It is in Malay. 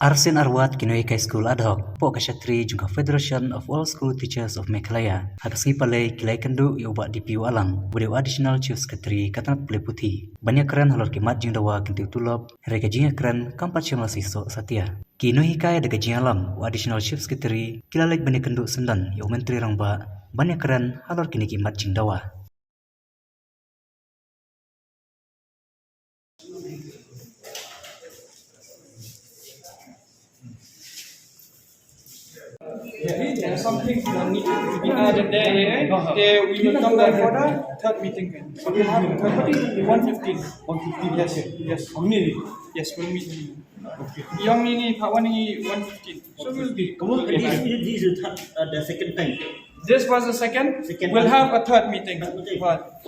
Arsin Arwat Kinoi High School ad hoc, Po Kashatri Jungka Federation of All School Teachers of Meghalaya, Hakaski Palai Kilai Kendu Iuba DPU Alang, Budeu Additional Chief Secretary Katanat Peliputi, Banyak keren halor kimat jingdawa kintiu tulop, Rega jinga keren kampat siya masiso satia. Kinoi Hikaya daga jinga lam, Additional Chief Secretary, Kilalek Banyak Kendu Sendan, Yau Menteri Rangba, Banyak keren halor kini kimat jingdawa. There's something that needs to be added there, yeah? There we will come back for the third meeting. So we have third meeting, 1:15. 1:15, yes, yes. Yes, we'll meet. Okay. Young ini, Pak Wan ini 1:15. So we'll be. This is the second time. This was the second. Second We'll one. have a third meeting. Third meeting. But